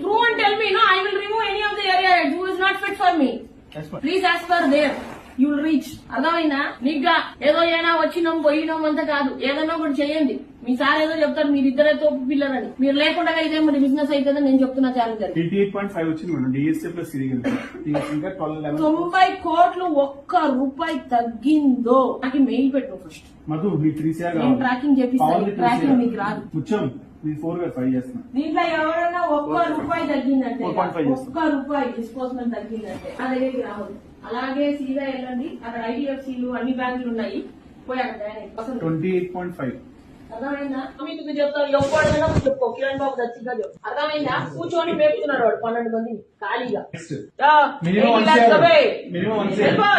Prove and tell me. No, I will remove any of the area heads who is not fit for me. Please as per there. You will reach. అర్థమైనా నీగా ఏదో ఏనా వచ్చినాం పోయినాం అంతా కాదు, ఏదైనా ఒకటి చేయండి. మీ సార్ ఏదో చెప్తారు మీరిద్దరే తోపు పిల్లరని, మీరు లేకుండా ఇదే మరి బిజినెస్ అవుతుందని నేను చెప్తున్నా. ఛాలెంజ్ 88.5 వచ్చింది మేడం. డిఎస్ఏ ప్లస్ ఇది ఇంకా 90 కోట్లు ఒక్క రూపాయి తగ్గిందో నాకు మెయిల్ పెట్టు ఫస్ట్. మధు మీ 3CR ట్రాకింగ్ చేపిస్తాను. ట్రాకింగ్ మీకు రాదు. ముచ్చం మీ 4/5 చేస్తున్నా. దీంట్లో ఎవరైనా ఒక్క రూపాయి తగ్గిందంటే, ఒక్క రూపాయి డిస్పోజల్మెంట్ తగ్గిందంటే నా దగ్గరికి రావద్దు. అలాగే సీదా వెళ్ళండి, అక్కడ ఐడిఎఫ్సీలు అన్ని బ్యాంకులు ఉన్నాయి, పోయి అక్కడ 28.5 అర్థమైందా? మీకు చెప్తాను, ఎవరైనా చెప్పుకో. కిరణ్ బాబు దచ్చిగా చెప్పు. అర్థమైందా? కూర్చొని మేపుతున్నాడు వాడు 12 మంది ఖాళీగా.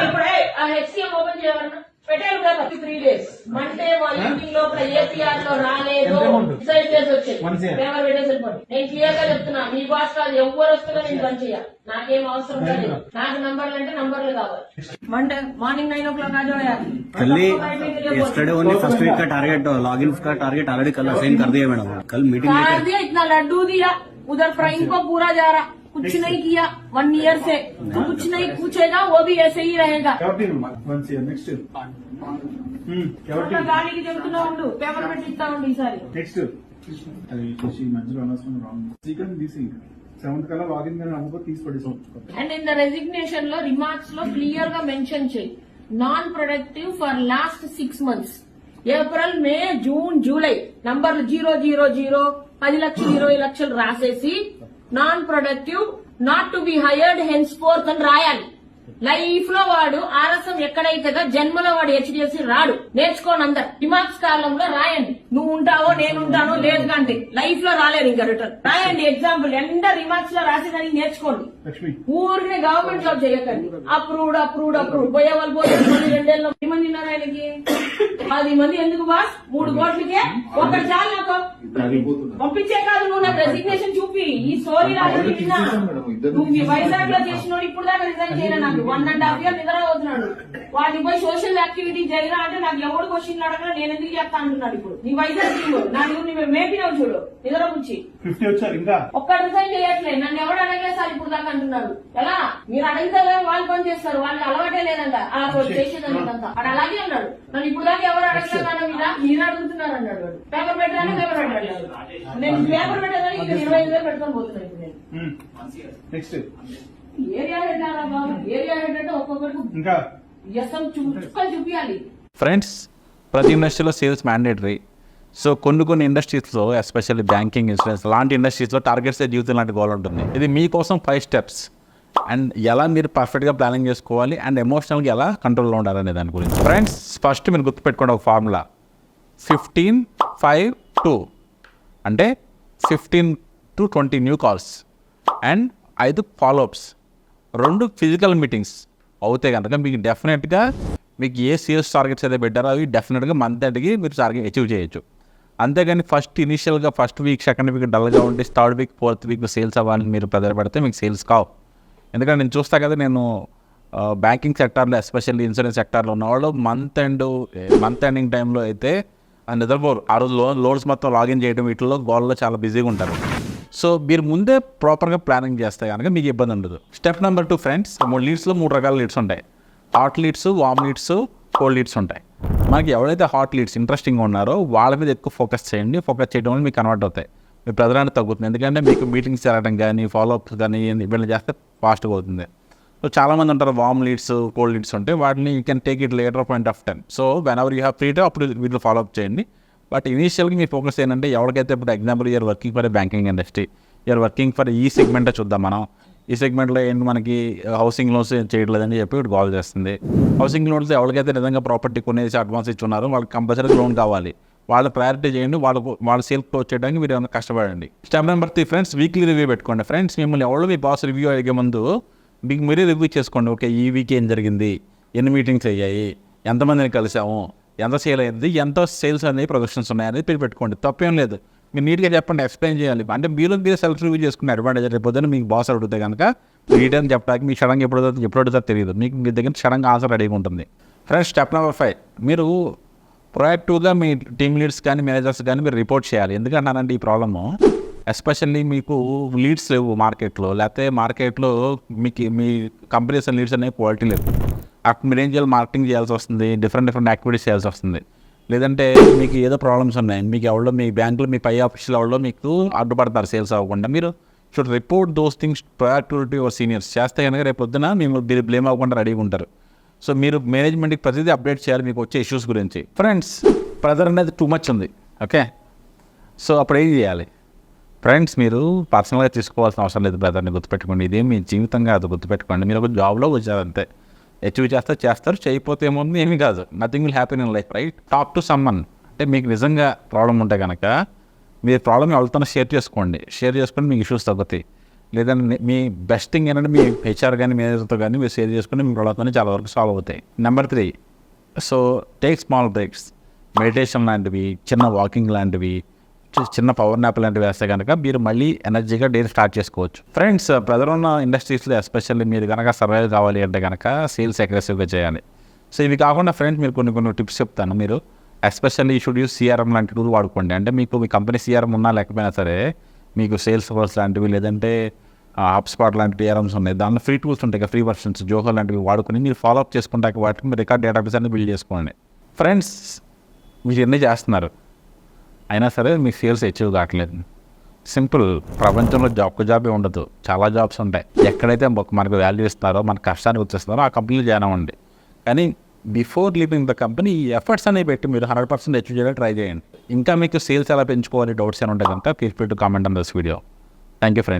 ఇప్పుడే హెచ్సిఎం ఓపెన్ చేయాలన్నా పెట్టారు కదా 3 days. మండే ఈవినింగ్ లోపల ఏపీఆర్ లో రాలేదు డిసైడ్ చేసి వచ్చాయి. పేపర్ పెట్టేసి వెళ్ళిపోండి. నేను క్లియర్ గా చెప్తున్నా, మీ బాస్ కాదు, ఎవరు వస్తున్నా నేను పని చేయాలి. నాకేం అవసరం లేదు. నాకు నంబర్లు అంటే నంబర్లు కావాలి. మండే మార్నింग 9 o'clock आ जाओ यार. कल yesterday only first week का टारगेट लॉगिन का टारगेट ऑलरेडी कल असाइन कर दिया मैडम. कल मीटिंग कर दिया, इतना लड्डू दिया, उधर फ्राइंग को पूरा जा रहा, कुछ नहीं किया 1 year से. तो कुछ नहीं पूछेगा, वो भी ऐसे ही रहेगा. నెక్స్ట్ గాలికి చెబుతున్నా ఉండు, పేపర్ పెట్టి ఇస్తా ఉండు ఈసారి. నెక్స్ట్ అది కృషి మధ్యలో అనవసరం రాంగ్ సీక్రెట్ తీసి 7th కల్లా లాగిన్ కానీ నమ్మకం తీసి పడేసాం. అండ్ ఇన్ ద రెసిగ్నేషన్ లో రిమార్క్స్ లో క్లియర్ గా మెన్షన్ చేయి, non productive for last 6 months. April, May, June, July నంబర్లు 000 10 లక్షలు 20 లక్షలు రాసేసి non productive not to be hired hence fourth అని రాయాలి. లైఫ్ లో వాడు ఆలస్యం ఎక్కడైతే జన్మలో వాడు హెచ్డిఎఫ్సి రాడు. నేర్చుకోని అందరు రిమార్క్స్ కాలంలో రాయండి. నువ్వు ఉంటావో నేను ఉంటానో లేదు కంటే లైఫ్ లో రాలేదు ఇంకా రిటర్న్ రాయండి. ఎగ్జాంపుల్ ఎండ రిమార్క్స్ లో రాసేదానికి నేర్చుకోండి. ఊరిని గవర్నమెంట్ జాబ్ చేయకండి. అప్రూవ్డ్ అప్రూవ్డ్ అప్రూవ్డ్ పోయే వాళ్ళు పోతే 2 మంది ఉన్నారు ఆయనకి. 10 మంది ఎందుకు బాస్? 3 కోట్లకే ఒకటి చాలు నాకు పంపించే కాదు. నువ్వు నాకు రెసిగ్నేషన్ చూపి ఈ స్టోరీ రాజు విన్నా. నువ్వు వైజాగ్ లో చేసినోడు ఇప్పుడు దాకా రిజైన్ చేయలే. నాకు 1.5 years నిద్ర అవుతున్నాడు. వాటిని పోయి సోషల్ యాక్టివిటీ చేయరా అంటే నాకు ఎవరు క్వశ్చన్లు అడగరా, నేను ఎందుకు చెప్తా అంటున్నాడు. ఇప్పుడు నీ వైజాగ్ నా నువ్వు మేపినావు చూడు నిద్ర కూర్చి ఒక్క రిజైన్ చేయట్లేదు. నన్ను ఎవడు అడగలేదు సార్ ఇప్పుడు దాకా అంటున్నాడు. ఎలా మీరు అడిగితే వాళ్ళు పని చేస్తారు, వాళ్ళకి అలవాటే లేదంట అలా చేసేదంతా. వాడు అలాగే అన్నాడు. నన్ను ఇప్పుడు దాకా ఎవరు అడగలేదు మీద మీరు అడుగుతున్నారు అన్నాడు. వాడు పేపర్ పెట్టాలని పేపర్ పెట్టాడు. నేను పేపర్ పెట్టాలని 25,000 పెట్టుకొని పోతున్నాను ఇప్పుడు నేను. నెక్స్ట్ ఏరియా హెడ్ అలా బాబు, ఏరియా హెడ్ అంటే ఒక్కొక్కరికి వ్యసం చుక్కలు చూపించాలి. ఫ్రెండ్స్, ప్రతి ఇండస్ట్రీలో సేల్స్ మ్యాండేటరీ. సో కొన్ని ఇండస్ట్రీస్లో ఎస్పెషల్లీ బ్యాంకింగ్, ఇన్సూరెన్స్ లాంటి ఇండస్ట్రీస్లో టార్గెట్స్ జీవితం లాంటి గోల్ ఉంటుంది. ఇది మీకోసం 5 steps అండ్ ఎలా మీరు పర్ఫెక్ట్గా ప్లానింగ్ చేసుకోవాలి అండ్ ఎమోషనల్గా ఎలా కంట్రోల్లో ఉండాలనే దాని గురించి. ఫ్రెండ్స్, ఫస్ట్ మీరు గుర్తుపెట్టుకోండి ఒక ఫార్ములా 15-5-2 అంటే 15 to 20 new calls and 5 follow-ups, 2 physical meetings అవుతే కనుక మీకు డెఫినెట్గా మీకు ఏ సేల్స్ టార్గెట్స్ అయితే పెట్టారో అవి డెఫినెట్గా మంత్ ఎండ్కి మీరు టార్గెట్ అచీవ్ చేయొచ్చు. అంతేగాని ఇనిషియల్గా ఫస్ట్ వీక్, సెకండ్ వీక్ డల్గా ఉండి 3rd week 4th week sales అవ్వాలని మీరు ప్రెజర్ పెడితే మీకు సేల్స్ కావు. ఎందుకంటే నేను చూస్తా కదా, నేను బ్యాంకింగ్ సెక్టార్లో ఎస్పెషల్లీ ఇన్సూరెన్స్ సెక్టార్లో ఉన్నవాళ్ళు మంత్ ఎండింగ్ టైంలో అయితే నిద్రపోరు. ఆ రోజు లోన్స్ మొత్తం లాగిన్ చేయడం వీటిలో గోల్లో చాలా బిజీగా ఉంటారు. సో మీరు ముందే ప్రాపర్గా ప్లానింగ్ చేస్తే కనుక మీకు ఇబ్బంది ఉండదు. స్టెప్ నెంబర్ 2 ఫ్రెండ్స్, లీడ్స్లో 3 రకాల లీడ్స్ ఉంటాయి. హాట్ లీడ్స్, వామ్ లీడ్స్, కోల్డ్ లీడ్స్ ఉంటాయి. మనకి ఎవరైతే హాట్ లీడ్స్ ఇంట్రెస్టింగ్గా ఉన్నారో వాళ్ళ మీద ఎక్కువ ఫోకస్ చేయండి. ఫోకస్ చేయడం వల్ల మీకు కన్వర్ట్ అవుతాయి, మీ ప్రజలాన్ని తగ్గుతుంది. ఎందుకంటే మీకు మీటింగ్స్ జరగడం కానీ ఫాలోఅప్స్ కానీ ఇవన్నీ చేస్తే ఫాస్ట్గా అవుతుంది. సో చాలామంది ఉంటారు వామ్ లీడ్స్, కోల్డ్ లీడ్స్ ఉంటాయి. వాటిని you can take it later point of time. So when ever you have free time అప్పుడు వీటిలో ఫాలోఅప్ చేయండి. బట్ ఇనీషియల్గా మీ ఫోకస్ ఏంటంటే ఎవరికైతే ఇప్పుడు example you are working for banking industry, you are working for ఈ సెగ్మెంటే చూద్దాం మనం. ఈ సెగ్మెంట్లో ఏంటి మనకి హౌసింగ్ లోన్స్ చేయట్లేదని చెప్పి ఇప్పుడు కాల్ చేస్తుంది. హౌసింగ్ లోన్స్ ఎవరికైతే నిజంగా ప్రాపర్టీ కొనేసి అడ్వాన్స్ ఇచ్చున్నారో వాళ్ళకి కంపల్సరీ లోన్ కావాలి. వాళ్ళ ప్రయారిటీ చేయండి. వాళ్ళ సేల్ క్లోజ్ చేయడానికి మీరు ఏమైనా కష్టపడండి. Step number 3 friends, weekly review పెట్టుకోండి. ఫ్రెండ్స్, మిమ్మల్ని ఎవరో మీ బాస్ రివ్యూ అడిగే ముందు మీకు మీరే రివ్యూ చేసుకోండి. ఓకే, ఈ వీక్ ఏం జరిగింది, ఎన్ని మీటింగ్స్ అయ్యాయి, ఎంతమందిని కలిసాము, ఎంత సేల్ అయింది, ఎంత సేల్స్ అనేవి ప్రొడక్షన్స్ ఉన్నాయనేది మీరు పెట్టుకోండి. తప్పేం లేదు. మీరు నీట్గా చెప్పండి, ఎక్స్ప్లెయిన్ చేయాలి. అంటే మీరు సెల్ఫ్ రివ్యూ చేసుకునే అడ్వాంటేజ్ అయిపోతుంది. మీకు బాస్ అడిగితే కనుక రీటర్న్ చెప్పడానికి మీకు సడన్గా ఎప్పుడు అడుగుతారో తెలియదు. మీకు మీ దగ్గర సడన్గా ఆన్సర్ రెడీగా ఉంటుంది. ఫ్రెండ్స్, స్టెప్ నెంబర్ 5, మీరు ప్రొయాక్టివ్గా మీ టీమ్ లీడ్స్ కానీ మేనేజర్స్ కానీ మీరు రిపోర్ట్ చేయాలి. ఎందుకంటానంటే ఈ ప్రాబ్లము ఎస్పెషల్లీ మీకు లీడ్స్ లేవు మార్కెట్లో, లేకపోతే మార్కెట్లో మీకు మీ కంపెనీస్ లీడ్స్ అనేవి క్వాలిటీ లేవు. అక్కడ మీరు ఏం చేయాలి, మార్కెటింగ్ చేయాల్సి వస్తుంది, డిఫరెంట్ యాక్టివిటీస్ చేయాల్సి వస్తుంది. లేదంటే మీకు ఏదో ప్రాబ్లమ్స్ ఉన్నాయి, మీకు ఎవరో మీ బ్యాంకులో మీ పై ఆఫీసులో ఎవరో మీకు అడ్డుపడతారు సేల్స్ అవ్వకుండా, మీరు should report those things priority your seniors. చేస్తే కనుక రేపు పొద్దున మీరు బ్లేమ్ అవ్వకుండా రెడీగా ఉంటారు. సో మీరు మేనేజ్మెంట్కి ప్రతిదీ అప్డేట్ చేయాలి మీకు వచ్చే ఇష్యూస్ గురించి. ఫ్రెండ్స్, ప్రెజర్ అనేది టూ మచ్ ఉంది. ఓకే, సో అప్పుడు ఏం చేయాలి ఫ్రెండ్స్? మీరు పర్సనల్గా తీసుకోవాల్సిన అవసరం లేదు. బ్రదర్ని గుర్తుపెట్టుకోండి, ఇదేం మీ జీవితం కాదు, గుర్తుపెట్టుకోండి. మీరు ఒక జాబ్లో వచ్చారు అంతే, అచీవ్ చేస్తారు, చేయకపోతే ఏముంది, ఏమీ కాదు. Nothing will happen in life, right? Talk to someone. అంటే మీకు నిజంగా ప్రాబ్లం ఉంటే కనుక మీరు ప్రాబ్లమ్ వాళ్ళతో షేర్ చేసుకొని మీకు ఇష్యూస్ తగ్గుతాయి. లేదంటే మీ బెస్ట్ థింగ్ ఏంటంటే మీ హెచ్ఆర్ కానీ మేనేజర్తో కానీ మీరు షేర్ చేసుకుని మీ ప్రాబ్లమ్తో చాలా వరకు సాల్వ్ అవుతాయి. Number 3, so take small breaks. Meditation లాంటివి, చిన్న వాకింగ్ లాంటివి, చిన్న పవర్ నాప్ లాంటివి వేస్తే కనుక మీరు మళ్ళీ ఎనర్జీగా డే స్టార్ట్ చేసుకోవచ్చు. ఫ్రెండ్స్, ప్రెజర్ ఉన్న ఇండస్ట్రీస్లో ఎస్పెషల్లీ మీరు కనుక సర్వైవ్ కావాలి అంటే కనుక సేల్స్ అగ్రెసివ్గా చేయాలి. సో ఇవి కాకుండా ఫ్రెండ్స్ మీరు కొన్ని టిప్స్ చెప్తాను. మీరు ఎస్పెషల్లీ షుడ్ యూస్ సిఆర్ఎం లాంటి టూల్ వాడుకోండి. అంటే మీకు మీ కంపెనీ సిఆర్ఎం ఉన్నా లేకపోయినా సరే మీకు సేల్స్ ఫోర్స్ లాంటివి, లేదంటే హాప్స్పాట్ లాంటి టీఆర్ఎమ్స్ ఉన్నాయి, దానిలో ఫ్రీ టూల్స్ ఉంటాయి, ఫ్రీ వర్షన్స్, జోహో లాంటివి వాడుకొని మీరు ఫాలోఅప్ చేసుకుంటాక వాటికి మీరు రికార్డ్ డేటాబేస్ అనేది బిల్డ్ చేసుకోండి. ఫ్రెండ్స్, మీరు ఎన్ని చేస్తున్నారు అయినా సరే మీకు సేల్స్ అచీవ్ కావట్లేదు. సింపుల్, ప్రపంచంలో జాబే ఉండదు, చాలా జాబ్స్ ఉంటాయి. ఎక్కడైతే మనకు వాల్యూ ఇస్తున్నారో, మన కష్టాన్ని గుర్తిస్తున్నారో ఆ కంపెనీలో జాయిన్ అవ్వండి. కానీ బిఫోర్ లీవింగ్ ద కంపెనీ ఈ ఎఫర్ట్స్ అనేవి పెట్టి మీరు 100% అచీవ్ చేయడానికి ట్రై చేయండి. ఇంకా మీకు సేల్స్ ఎలా పెంచుకోవాలి డౌట్స్ అని ఉంటాయి కనుక feel free to comment on this video. Thank you friends.